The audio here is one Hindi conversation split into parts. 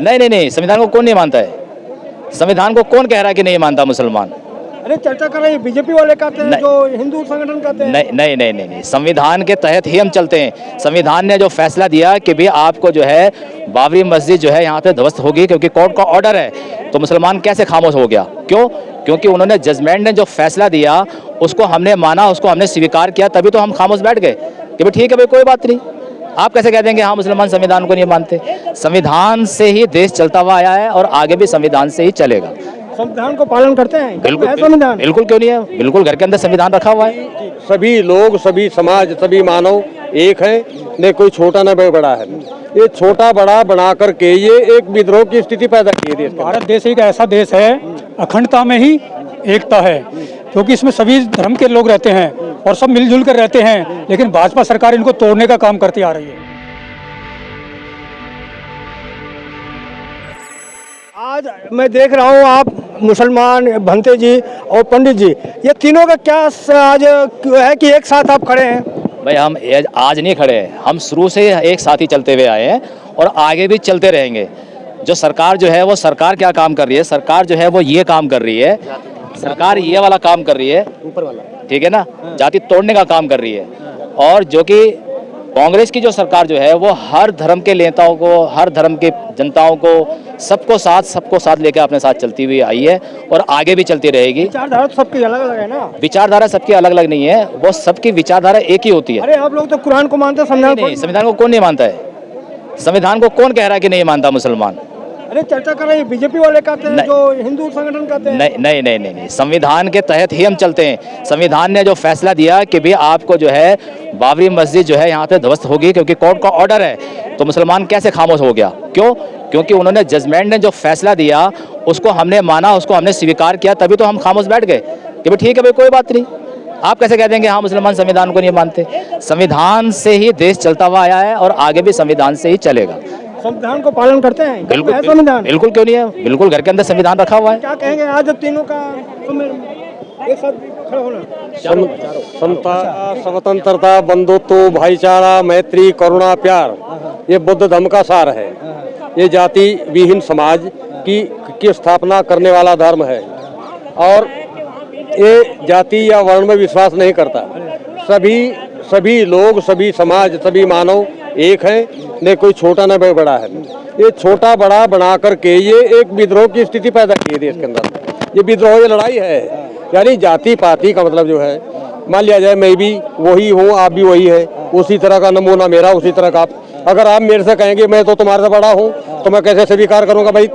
नहीं नहीं नहीं, संविधान को कौन नहीं मानता है? संविधान को कौन कह रहा है कि नहीं मानता मुसलमान? अरे चर्चा कर रहे हैं, बीजेपी वाले कहते हैं, जो हिंदू संगठन कहते हैं। नहीं नहीं नहीं नहीं नहीं, संविधान के तहत ही हम चलते हैं। संविधान ने जो फैसला दिया कि भी आपको जो है बाबरी मस्जिद जो है यहाँ पे ध्वस्त होगी क्योंकि कोर्ट का ऑर्डर है, तो मुसलमान कैसे खामोश हो गया? क्यों? क्योंकि उन्होंने जजमेंट ने जो फैसला दिया उसको हमने माना, उसको हमने स्वीकार किया, तभी तो हम खामोश बैठ गए कि भाई ठीक है भाई कोई बात नहीं। आप कैसे कह देंगे हाँ मुसलमान संविधान को नहीं मानते? संविधान से ही देश चलता हुआ आया है और आगे भी संविधान से ही चलेगा। संविधान को पालन करते हैं? बिल्कुल है संविधान? बिल्कुल, क्यों नहीं है? बिल्कुल, घर के अंदर संविधान रखा हुआ है। सभी लोग, सभी समाज, सभी मानव एक है, न कोई छोटा न कोई बड़ा है। ये छोटा बड़ा बना करके ये एक विद्रोह की स्थिति पैदा की है। भारत देश एक ऐसा देश है, अखंडता में ही एकता है, क्योंकि इसमें सभी धर्म के लोग रहते हैं और सब मिलजुल कर रहते हैं, लेकिन भाजपा सरकार इनको तोड़ने का काम करती आ रही है। आज मैं देख रहा हूँ आप मुसलमान, भंते जी और पंडित जी, ये तीनों का क्या आज है कि एक साथ आप खड़े हैं? भाई हम आज नहीं खड़े हैं, हम शुरू से एक साथ ही चलते हुए आए हैं और आगे भी चलते रहेंगे। जो सरकार जो है वो सरकार क्या काम कर रही है? सरकार जो है वो ये काम कर रही है, सरकार ये वाला काम कर रही है, ऊपर वाला, ठीक है ना, जाति तोड़ने का काम कर रही है। और जो कि कांग्रेस की जो सरकार जो है वो हर धर्म के नेताओं को, हर धर्म के जनताओं को, सबको साथ लेकर अपने साथ चलती हुई आई है और आगे भी चलती रहेगी। विचारधारा तो सबकी अलग अलग है ना? विचारधारा सबकी अलग अलग नहीं है, वो सबकी विचारधारा एक ही होती है। अरे आप लोग तो कुरान को मानते हैं, संविधान को नहीं, संविधान को कौन नहीं मानता है? संविधान को कौन कह रहा है कि नहीं मानता मुसलमान? अरे चर्चा कर रहे हैं, बीजेपी वाले कहते हैं, जो हिंदू संगठन कहते हैं। नहीं नहीं नहीं नहीं नहीं, संविधान के तहत ही हम चलते हैं। संविधान ने जो फैसला दिया कि भी आपको जो है बाबरी मस्जिद जो है यहाँ पे ध्वस्त होगी क्योंकि कोर्ट का ऑर्डर है, तो मुसलमान कैसे खामोश हो गया? क्यों? क्योंकि उन्होंने जजमेंट ने जो फैसला दिया उसको हमने माना, उसको हमने स्वीकार किया, तभी तो हम खामोश बैठ गए कि भाई ठीक है भाई कोई बात नहीं। आप कैसे कह देंगे हाँ मुसलमान संविधान को नहीं मानते? संविधान से ही देश चलता हुआ आया है और आगे भी संविधान से ही चलेगा। संविधान को पालन करते हैं? बिल्कुल है संविधान? बिल्कुल, क्यों नहीं है? बिल्कुल, घर के अंदर संविधान रखा हुआ है। क्या कहेंगे आज तीनों का एक साथ खड़ा होना? समता, स्वतंत्रता, बंधुत्व, भाईचारा, मैत्री, करुणा, प्यार, ये बुद्ध धर्म का सार है। ये जाति विहीन समाज की स्थापना करने वाला धर्म है और ये जाति या वर्ण में विश्वास नहीं करता। सभी लोग, सभी समाज, सभी मानव एक है, न कोई छोटा न कोई बड़ा है। ये छोटा बड़ा बना करके ये एक विद्रोह की स्थिति पैदा की है देश के अंदर। ये विद्रोह, ये लड़ाई है, यानी जाति पाति का मतलब जो है, मान लिया जाए मैं भी वही हूँ, आप भी वही है, उसी तरह का नमूना मेरा, उसी तरह का आप। अगर आप मेरे से कहेंगे मैं तो तुम्हारे से बड़ा हूँ, तो मैं कैसे स्वीकार करूँगा? भाई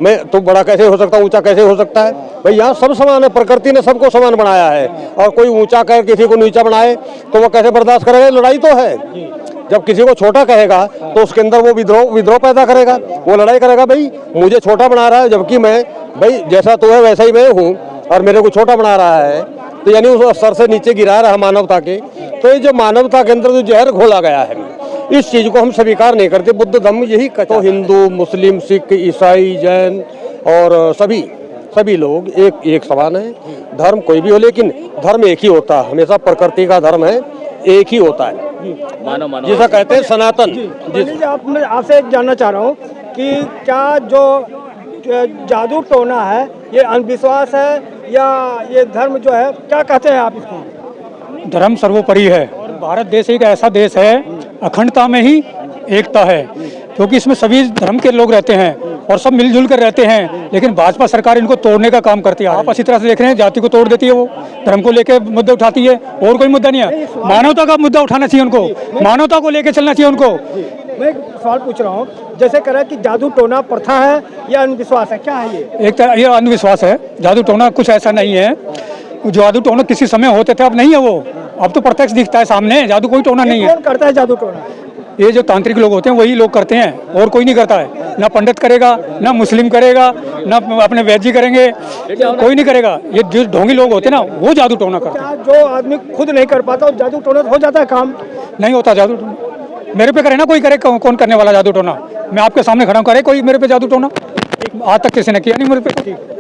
मैं तो बड़ा कैसे हो सकता, ऊंचा कैसे हो सकता है? भाई यहाँ सब समान है, प्रकृति ने सबको समान बनाया है, और कोई ऊंचा कहे किसी को नीचा बनाए तो वो कैसे बर्दाश्त करेगा? लड़ाई तो है। जब किसी को छोटा कहेगा तो उसके अंदर वो विद्रोह पैदा करेगा, वो लड़ाई करेगा, भाई मुझे छोटा बना रहा है, जबकि मैं, भाई जैसा तू है वैसा ही मैं हूँ, और मेरे को छोटा बना रहा है, तो यानी उस स्तर से नीचे गिरा रहा है मानवता के। तो ये जो मानवता के अंदर जो जहर घोला गया है, इस चीज को हम स्वीकार नहीं करते। बुद्ध धर्म यही कहता है। तो हिंदू, मुस्लिम, सिख, ईसाई, जैन और सभी लोग एक समान है। धर्म कोई भी हो, लेकिन धर्म एक ही होता है, हमेशा प्रकृति का धर्म है, एक ही होता है, मानो जिसे कहते हैं सनातन। मैं आपसे जानना चाह रहा हूँ कि क्या जो जादू टोना है ये अंधविश्वास है या ये धर्म जो है, क्या कहते हैं आप इसको? धर्म सर्वोपरि है और भारत देश एक ऐसा देश है, अखंडता में ही एकता है, क्योंकि इसमें सभी धर्म के लोग रहते हैं और सब मिलजुल कर रहते हैं, लेकिन भाजपा सरकार इनको तोड़ने का काम करती है। आप अच्छी तरह से देख रहे हैं, जाति को तोड़ देती है, वो धर्म को लेकर मुद्दे उठाती है, और कोई मुद्दा नहीं है। मानवता का मुद्दा उठाना चाहिए उनको, मानवता को लेकर चलना चाहिए उनको। मैं एक सवाल पूछ रहा हूँ, जैसे कह रहा है कि जादू टोना प्रथा है या अंधविश्वास है, क्या है ये? एक तरह ये अंधविश्वास है, जादू टोना कुछ ऐसा नहीं है। जादू टोना किसी समय होते थे, अब नहीं है वो, अब तो प्रत्यक्ष दिखता है सामने, जादू कोई टोना नहीं है। कौन करता है जादू टोना? ये जो तांत्रिक लोग होते हैं वही लोग करते हैं, और कोई नहीं करता है। ना पंडित करेगा, ना मुस्लिम करेगा, ना अपने वैद्य करेंगे, कोई नहीं करेगा। ये जो ढोंगी लोग होते हैं ना, वो जादू टोना करते हैं। जो आदमी खुद नहीं कर पाता जादू टोना हो जाता है काम? नहीं होता जादू टोना। मेरे पे करे ना कोई करे, कौन करने वाला जादू टोना? मैं आपके सामने खड़ा हूं, करे कोई मेरे पे जादू टोना? आज तक किसी ने किया नहीं मेरे पे।